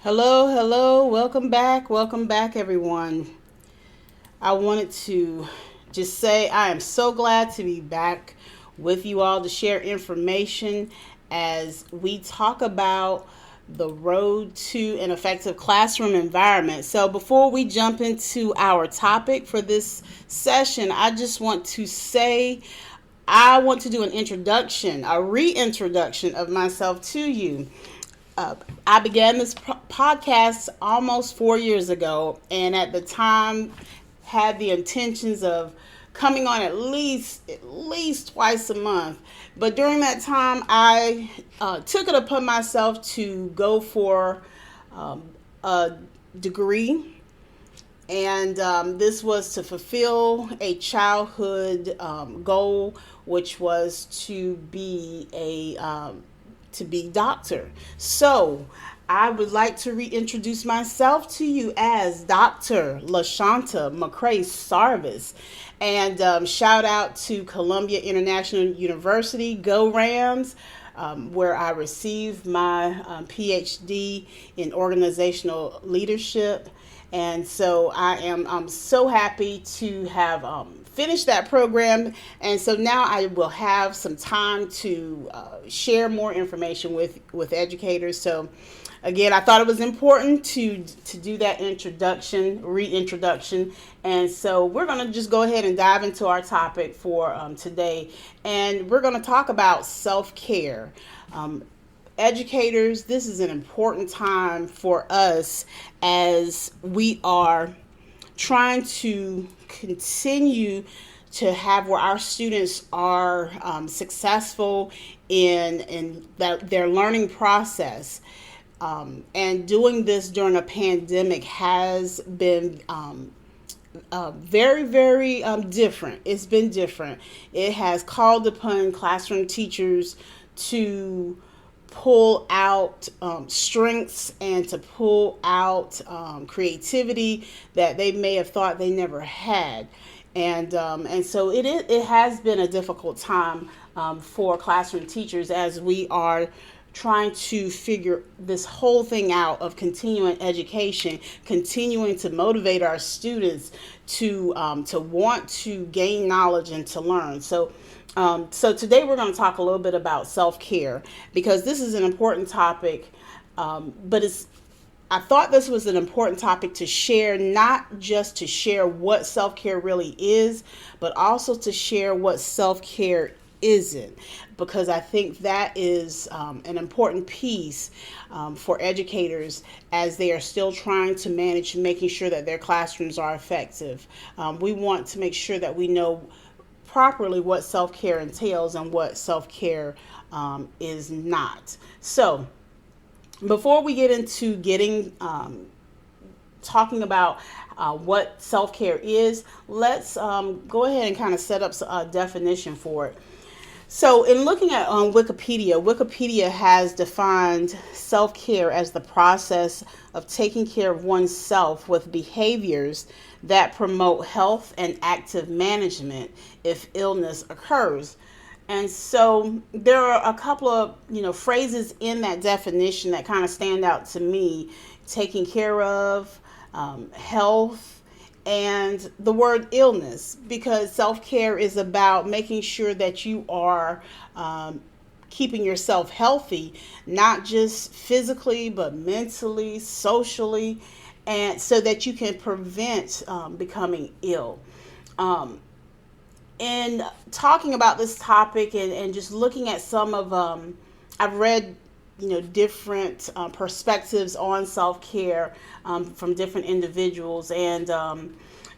Hello, hello, welcome back, everyone. I wanted to just say I am so glad to be back with you all to share information as we talk about the road to an effective classroom environment. So, before we jump into our topic for this session, I just want to say I want to do an introduction, a reintroduction of myself to you. I began this podcast almost 4 years ago, and at the time had the intentions of coming on at least twice a month. But during that time, I took it upon myself to go for a degree, and this was to fulfill a childhood goal, which was to be doctor. So I would like to reintroduce myself to you as Dr. LaShanta McCray-Sarvis. And shout out to Columbia International University, Go Rams, where I received my PhD in organizational leadership. And so I'm so happy to have finished that program. And so now I will have some time to share more information with educators. So again, I thought it was important to do that reintroduction. And so we're going to just go ahead and dive into our topic for today. And we're going to talk about self-care. Educators, this is an important time for us as we are trying to continue to have where our students are successful in their learning process. And doing this during a pandemic has been very, very different. It's been different. It has called upon classroom teachers to pull out strengths and to pull out creativity that they may have thought they never had. And so it has been a difficult time for classroom teachers as we are trying to figure this whole thing out of continuing education, continuing to motivate our students to want to gain knowledge and to learn. So today we're going to talk a little bit about self-care because this is an important topic, but I thought this was an important topic to share, not just to share what self-care really is, but also to share what self-care isn't, because I think that is an important piece for educators as they are still trying to manage making sure that their classrooms are effective. We want to make sure that we know properly what self-care entails and what self-care is not. So before we get into talking about what self-care is, let's go ahead and kind of set up a definition for it. So in looking at Wikipedia has defined self-care as the process of taking care of oneself with behaviors that promote health and active management if illness occurs. And so there are a couple of phrases in that definition that kind of stand out to me: taking care of, health, and the word illness, because self-care is about making sure that you are keeping yourself healthy, not just physically, but mentally, socially, and so that you can prevent becoming ill. In talking about this topic and just looking at some of, I've read different perspectives on self-care from different individuals. And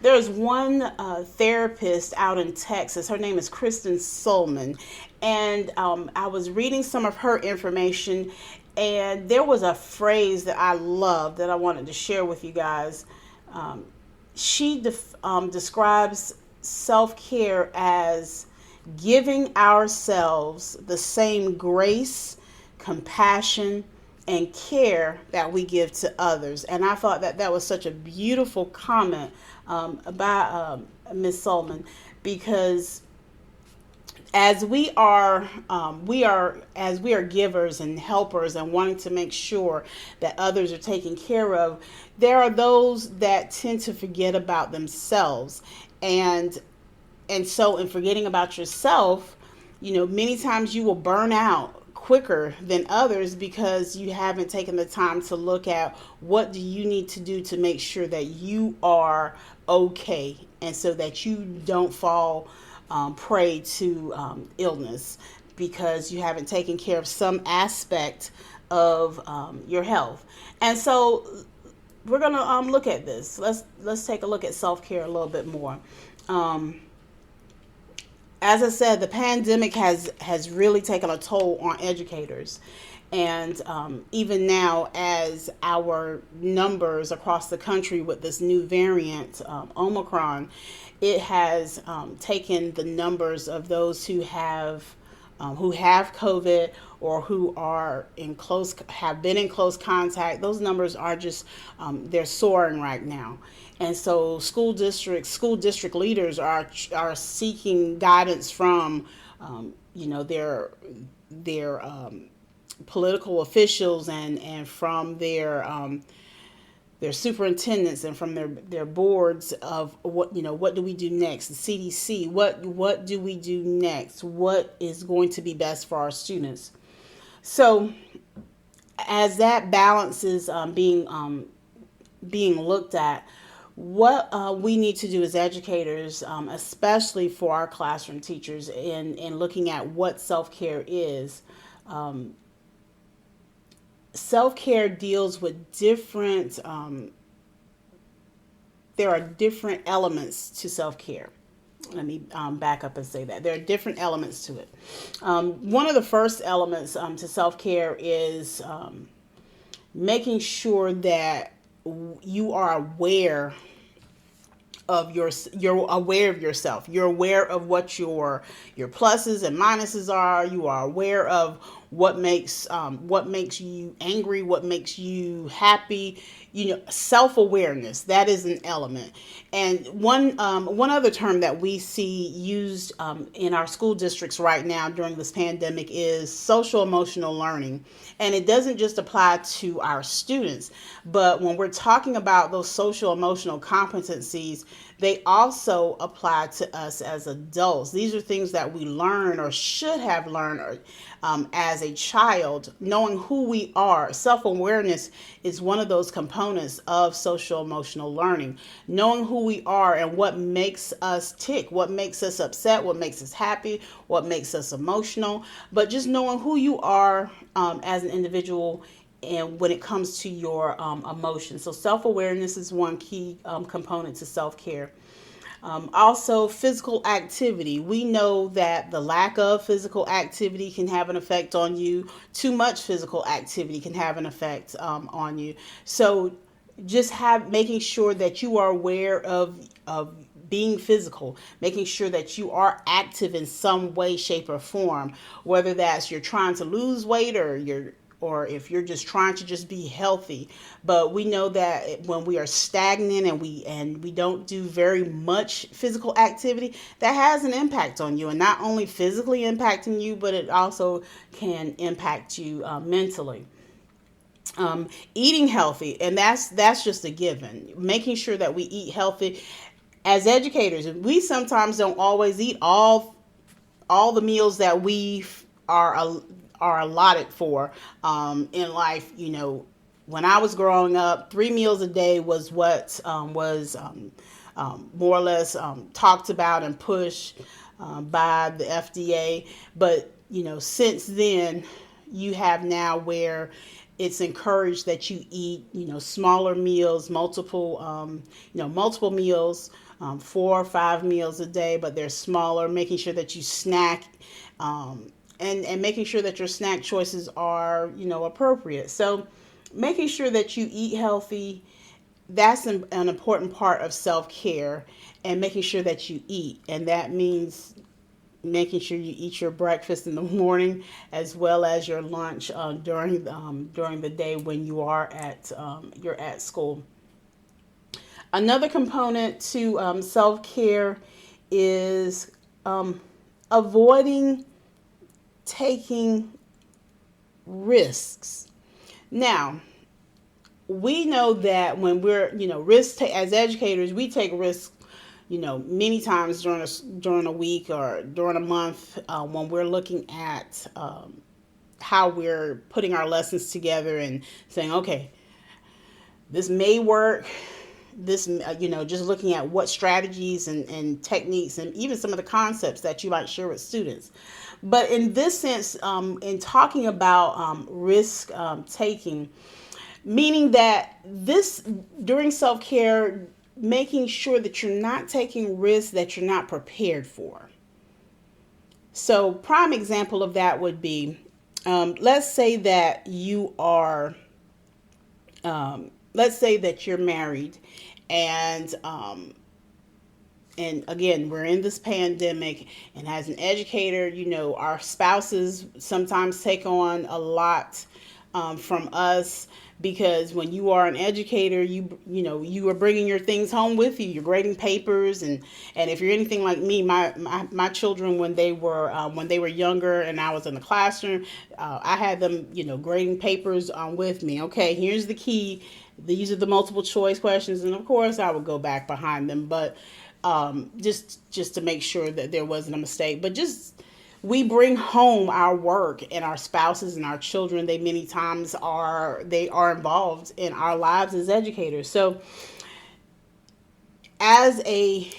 there's one therapist out in Texas. Her name is Kristen Solomon. And I was reading some of her information, and there was a phrase that I loved that I wanted to share with you guys. She describes self-care as giving ourselves the same grace, compassion, and care that we give to others. And I thought that was such a beautiful comment by Ms. Solomon, because as we are givers and helpers and wanting to make sure that others are taken care of, there are those that tend to forget about themselves. And so in forgetting about yourself, many times you will burn out quicker than others because you haven't taken the time to look at what do you need to do to make sure that you are okay, and so that you don't fall prey to illness because you haven't taken care of some aspect of your health. And so we're gonna look at this. Let's take a look at self-care a little bit more. um, as I said, the pandemic has really taken a toll on educators. And even now, as our numbers across the country with this new variant, Omicron, it has taken the numbers of those who have COVID or who are have been in close contact. Those numbers are just they're soaring right now. And so school district leaders are seeking guidance from their political officials and from their superintendents and from their boards of what do we do next, the CDC, what do we do next, what is going to be best for our students. So as that balance is being looked at, what we need to do as educators, especially for our classroom teachers, in looking at what self-care is. Self-care deals with there are different elements to self-care. Let me back up and say that. There are different elements to it. One of the first elements to self-care is making sure that you are aware of you're aware of yourself. You're aware of what your pluses and minuses are. You are aware of what makes you angry, what makes you happy. Self-awareness, that is an element. And one other term that we see used in our school districts right now during this pandemic is social emotional learning. And it doesn't just apply to our students, but when we're talking about those social emotional competencies, they also apply to us as adults. These are things that we learn or should have learned as a child, knowing who we are. Self-awareness is one of those components of social emotional learning. Knowing who we are and what makes us tick, what makes us upset, what makes us happy, what makes us emotional. But just knowing who you are as an individual and when it comes to your emotions. So self-awareness is one key component to self-care. Also, physical activity. We know that the lack of physical activity can have an effect on you. Too much physical activity can have an effect on you. So just making sure that you are aware of being physical, making sure that you are active in some way, shape, or form, whether that's you're trying to lose weight or if you're just trying to just be healthy. But we know that when we are stagnant and we don't do very much physical activity, that has an impact on you, and not only physically impacting you, but it also can impact you mentally. Eating healthy, and that's just a given. Making sure that we eat healthy. As educators, we sometimes don't always eat all the meals that we are allotted for in life. When I was growing up, 3 meals a day was what was more or less talked about and pushed by the FDA. But since then, you have now where it's encouraged that you eat smaller meals, multiple meals, 4 or 5 meals a day, but they're smaller. Making sure that you snack. And making sure that your snack choices are, appropriate. So making sure that you eat healthy, that's an important part of self-care, and making sure that you eat. And that means making sure you eat your breakfast in the morning as well as your lunch during the day when you're at school. Another component to self-care is avoiding taking risks. Now, we know that when we're, as educators, we take risks, many times during a week or during a month, when we're looking at how we're putting our lessons together and saying, okay, this may work. This, just looking at what strategies and techniques and even some of the concepts that you might share with students. But in this sense, in talking about risk taking, meaning that this during self-care, making sure that you're not taking risks that you're not prepared for. So prime example of that would be, let's say that you are, let's say that you're married, and again, we're in this pandemic, and as an educator, our spouses sometimes take on a lot from us, because when you are an educator, you are bringing your things home with you. You're grading papers, and if you're anything like me, my children, when they were younger and I was in the classroom, I had them grading papers with me. Okay, here's the key. These are the multiple choice questions, and of course I would go back behind them, but just to make sure that there wasn't a mistake. But we bring home our work, and our spouses and our children, they many times are involved in our lives as educators. So as a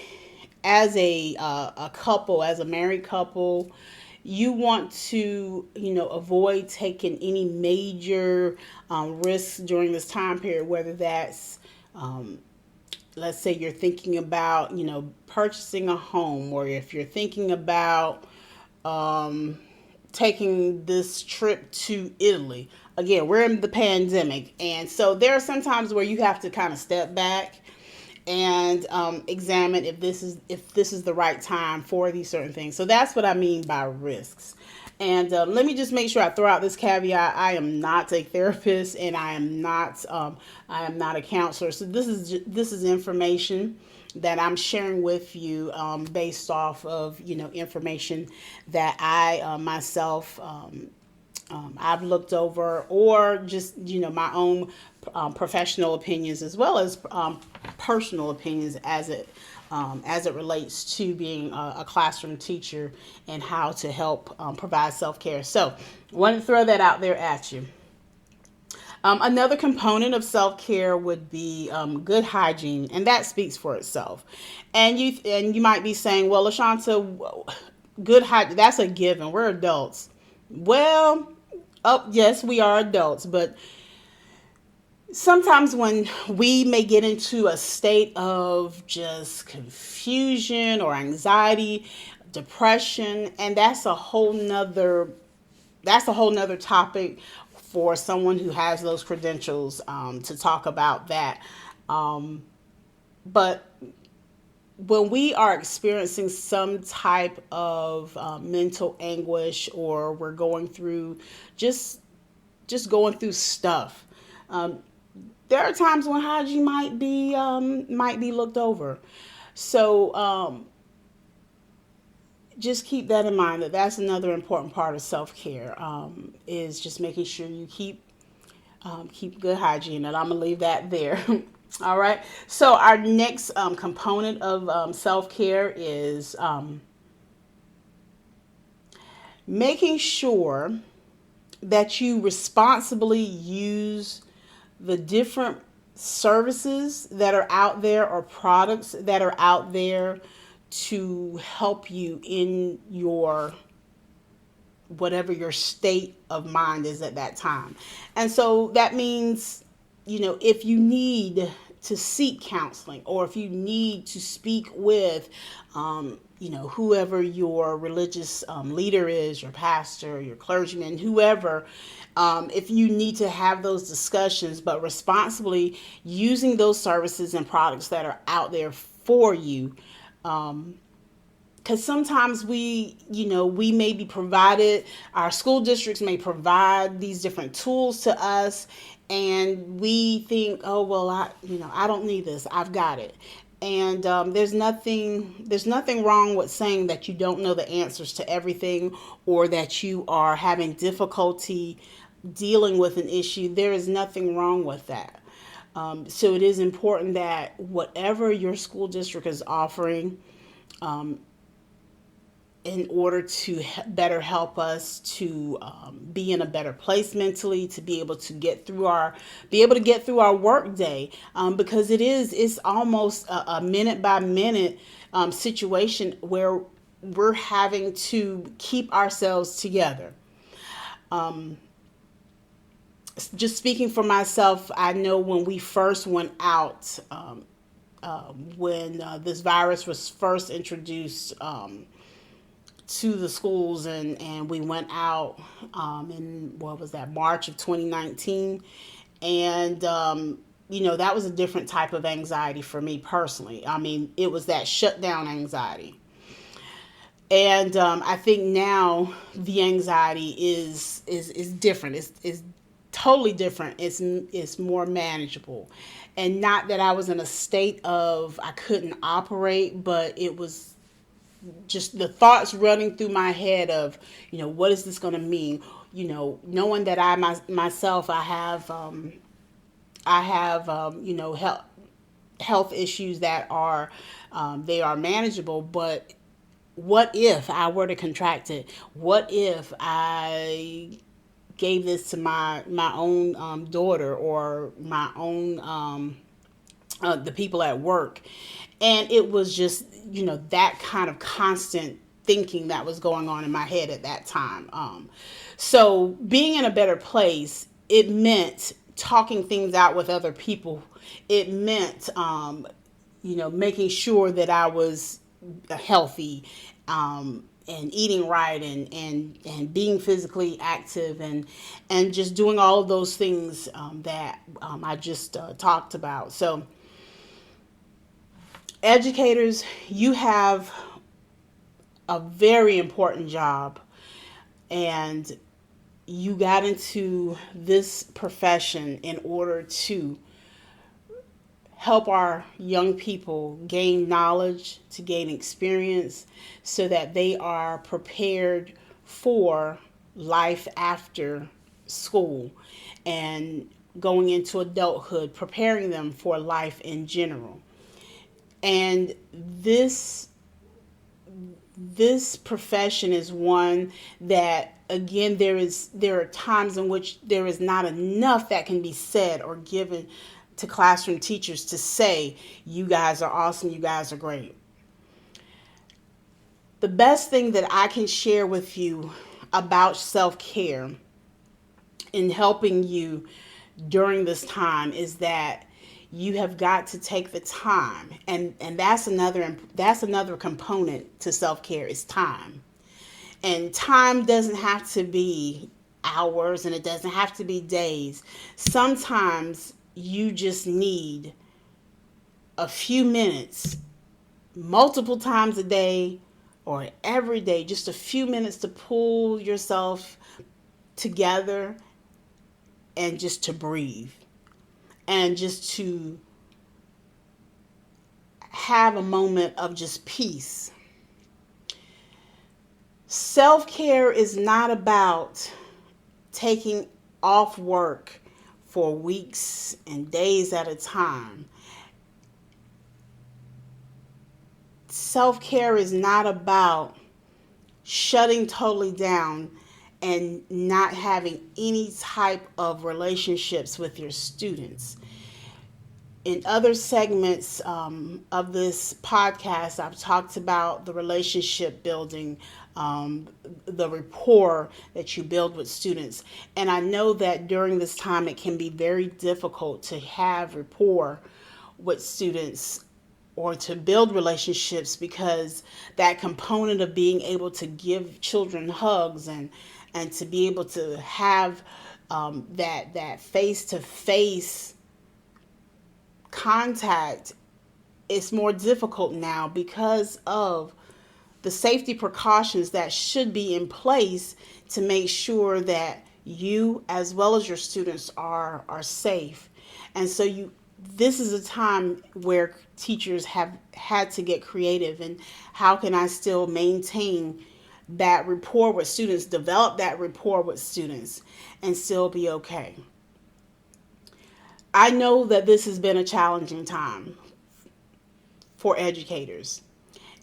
couple, as a married couple, you want to avoid taking any major risks during this time period, whether that's let's say you're thinking about purchasing a home, or if you're thinking about taking this trip to Italy. Again, we're in the pandemic, and so there are some times where you have to kind of step back and examine if this is the right time for these certain things. So that's what I mean by risks. And let me just make sure I throw out this caveat: I am not a therapist, and I am not a counselor. So this is information that I'm sharing with you based off of information that I myself I've looked over, or just my own professional opinions, as well as personal opinions as it relates to being a classroom teacher and how to help provide self-care. So I wanted to throw that out there at you. Another component of self-care would be good hygiene, and that speaks for itself. And you might be saying, well, LaShanta, good hygiene, that's a given. We're adults. Well, yes, we are adults, but sometimes when we may get into a state of just confusion or anxiety, depression, and that's a whole nother topic for someone who has those credentials to talk about that. But when we are experiencing some type of mental anguish, or we're going through just going through stuff, there are times when hygiene might be looked over. So just keep that in mind, that's another important part of self-care, is just making sure you keep good hygiene, and I'm gonna leave that there. All right. So our next component of self-care is making sure that you responsibly use the different services that are out there, or products that are out there, to help you in your whatever your state of mind is at that time. And so that means, if you need to seek counseling, or if you need to speak with, whoever your religious leader is, your pastor, your clergyman, whoever, if you need to have those discussions, but responsibly using those services and products that are out there for you. Because sometimes we may be provided, our school districts may provide these different tools to us, and we think, oh, well, I don't need this, I've got it. And there's nothing wrong with saying that you don't know the answers to everything, or that you are having difficulty dealing with an issue. There is nothing wrong with that. So it is important that whatever your school district is offering, in order to better help us to be in a better place mentally, to be able to get through our work day, because it's almost a minute by minute situation where we're having to keep ourselves together. Just speaking for myself, I know when we first went out, when this virus was first introduced to the schools, and we went out in, what was that, March of 2019. And that was a different type of anxiety for me personally. I mean, it was that shutdown anxiety. And I think now the anxiety is different. It's totally different. It's more manageable. And not that I was in a state of I couldn't operate, but it was just the thoughts running through my head of, what is this going to mean? Knowing that myself, I have health issues that are, they are manageable, but what if I were to contract it? What if I gave this to my own daughter, or my own the people at work? And it was just, that kind of constant thinking that was going on in my head at that time. So being in a better place, it meant talking things out with other people. It meant, making sure that I was healthy, and eating right, and being physically active, and just doing all of those things that I just talked about. So educators, you have a very important job, and you got into this profession in order to help our young people gain knowledge, to gain experience, so that they are prepared for life after school and going into adulthood, preparing them for life in general. And this profession is one that, again, there are times in which there is not enough that can be said or given to classroom teachers to say, you guys are awesome, you guys are great. The best thing that I can share with you about self-care in helping you during this time is that you have got to take the time, and that's another component to self-care, is time. And time doesn't have to be hours, and it doesn't have to be days. Sometimes you just need a few minutes, multiple times a day or every day, just a few minutes to pull yourself together and just to breathe. And just to have a moment of just peace. Self-care is not about taking off work for weeks and days at a time. Self-care is not about shutting totally down and not having any type of relationships with your students. In other segments of this podcast, I've talked about the relationship building, the rapport that you build with students. And I know that during this time, it can be very difficult to have rapport with students or to build relationships, because that component of being able to give children hugs and to be able to have that face-to-face contact is more difficult now because of the safety precautions that should be in place to make sure that you, as well as your students, are safe. And so this is a time where teachers have had to get creative, and how can I still maintain that rapport with students, develop that rapport with students, and still be okay. I know that this has been a challenging time for educators,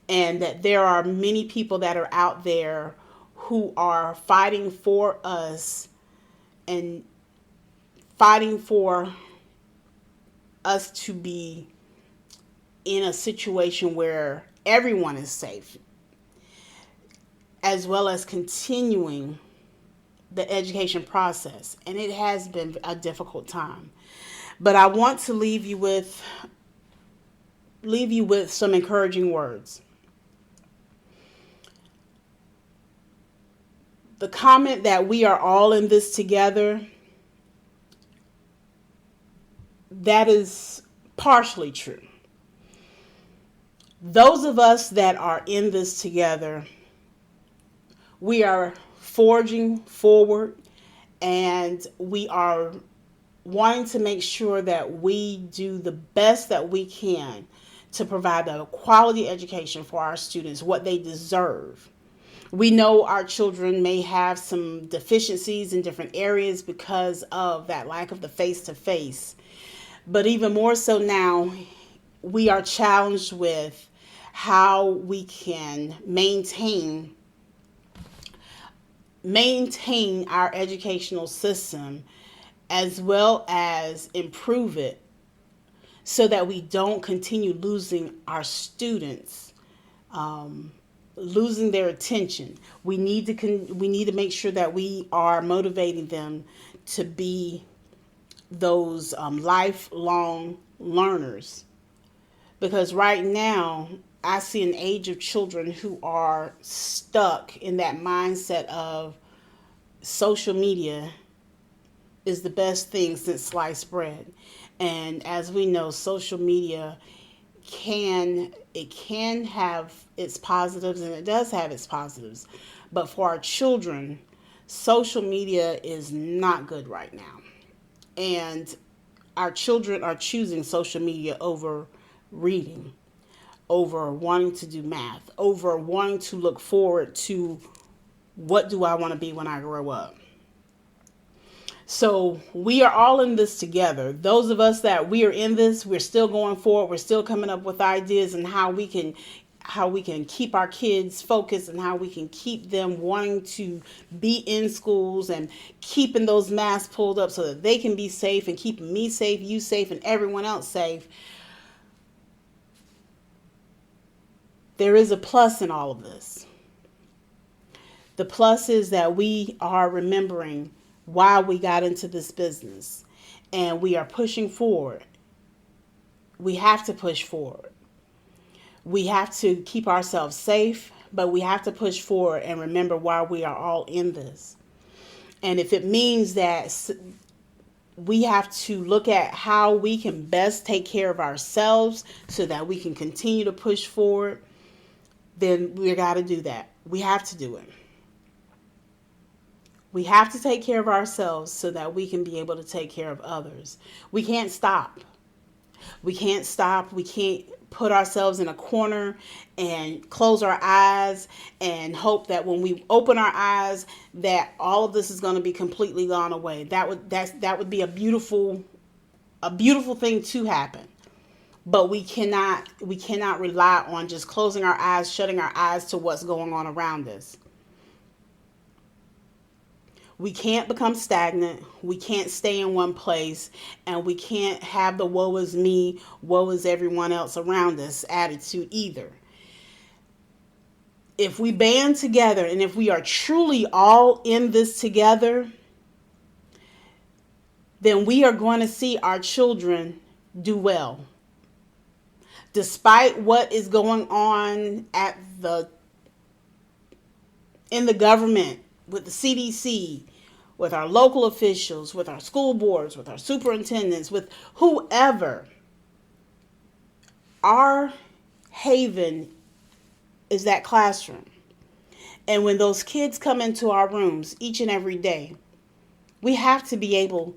and that there are many people that are out there who are fighting for us and fighting for us to be in a situation where everyone is safe, as well as continuing the education process. And it has been a difficult time. But I want to leave you with some encouraging words. The comment that we are all in this together, that is partially true. Those of us that are in this together, we are forging forward, and we are wanting to make sure that we do the best that we can to provide a quality education for our students, what they deserve. We know our children may have some deficiencies in different areas because of that lack of the face-to-face. But even more so now, we are challenged with how we can maintain our educational system, as well as improve it, so that we don't continue losing our students, losing their attention. We need to make sure that we are motivating them to be those lifelong learners. Because right now, I see an age of children who are stuck in that mindset of social media is the best thing since sliced bread. And as we know, social media can have its positives, and it does have its positives. But for our children, social media is not good right now. And our children are choosing social media over reading, over wanting to do math, over wanting to look forward to what do I want to be when I grow up. So we are all in this together. Those of us that we are in this, we're still going forward. We're still coming up with ideas and how we can keep our kids focused, and how we can keep them wanting to be in schools, and keeping those masks pulled up so that they can be safe, and keeping me safe, you safe, and everyone else safe. There is a plus in all of this. The plus is that we are remembering why we got into this business, and we are pushing forward. We have to push forward. We have to keep ourselves safe, but we have to push forward and remember why we are all in this. And if it means that we have to look at how we can best take care of ourselves so that we can continue to push forward, then we got to do that. We have to do it. We have to take care of ourselves so that we can be able to take care of others. We can't stop. We can't stop. We can't put ourselves in a corner and close our eyes and hope that when we open our eyes that all of this is going to be completely gone away. That would be a beautiful thing to happen. But we cannot rely on just closing our eyes, shutting our eyes to what's going on around us. We can't become stagnant. We can't stay in one place, and we can't have the woe is me, woe is everyone else around us attitude either. If we band together, and if we are truly all in this together, then we are going to see our children do well. Despite what is going on in the government, with the CDC, with our local officials, with our school boards, with our superintendents, with whoever, our haven is that classroom. And when those kids come into our rooms each and every day, we have to be able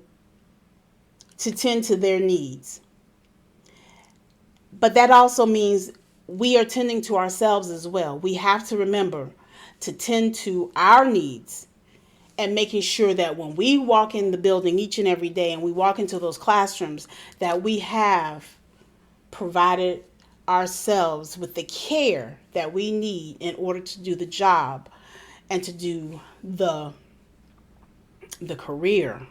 to tend to their needs. But that also means we are tending to ourselves as well. We have to remember to tend to our needs and making sure that when we walk in the building each and every day and we walk into those classrooms, that we have provided ourselves with the care that we need in order to do the job and to do the career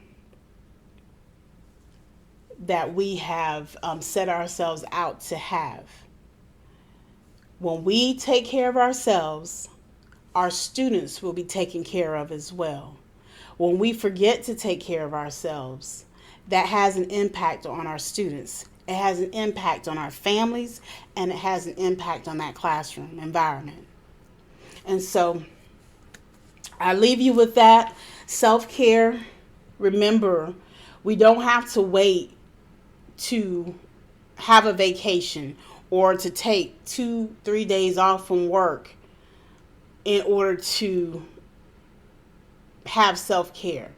that we have set ourselves out to have. When we take care of ourselves, our students will be taken care of as well. When we forget to take care of ourselves, that has an impact on our students. It has an impact on our families, and it has an impact on that classroom environment. And so I leave you with that. Self-care. Remember, we don't have to wait to have a vacation or to take 2-3 days off from work in order to have self-care.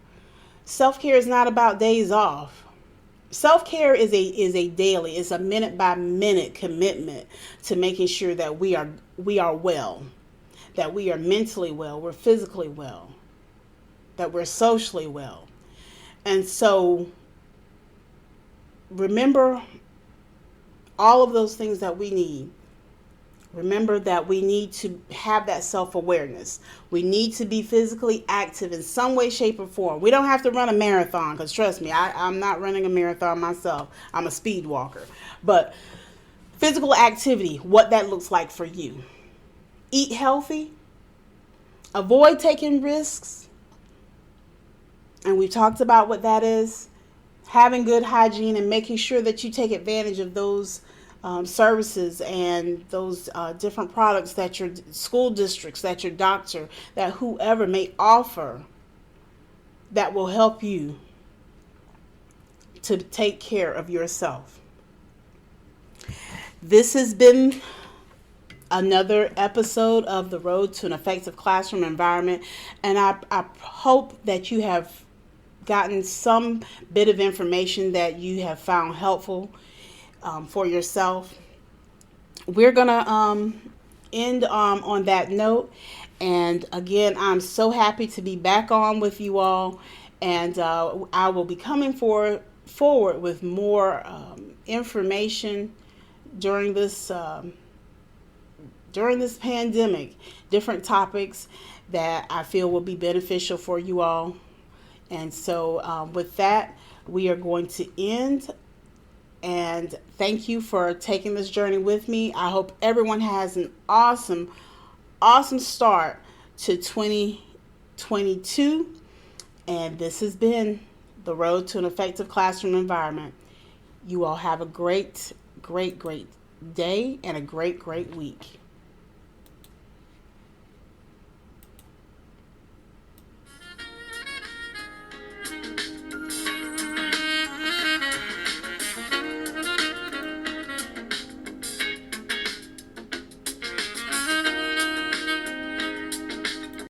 Self-care is not about days off. Self-care is a daily, it's a minute by minute commitment to making sure that we are well, that we are mentally well, we're physically well, that we're socially well. And so remember all of those things that we need. Remember that we need to have that self-awareness. We need to be physically active in some way, shape, or form. We don't have to run a marathon, because trust me, I'm not running a marathon myself. I'm a speed walker. But physical activity, what that looks like for you. Eat healthy. Avoid taking risks. And we've talked about what that is. Having good hygiene and making sure that you take advantage of those services and those different products that your school districts, that your doctor, that whoever may offer, that will help you to take care of yourself. This has been another episode of The Road to an Effective Classroom Environment, and I hope that you have gotten some bit of information that you have found helpful for yourself. We're gonna end on that note, and again, I'm so happy to be back on with you all, and I will be coming forward with more information during this pandemic, different topics that I feel will be beneficial for you all. And so with that, we are going to end. And thank you for taking this journey with me. I hope everyone has an awesome start to 2022. And this has been The Road to an Effective Classroom Environment. You all have a great day and a great week.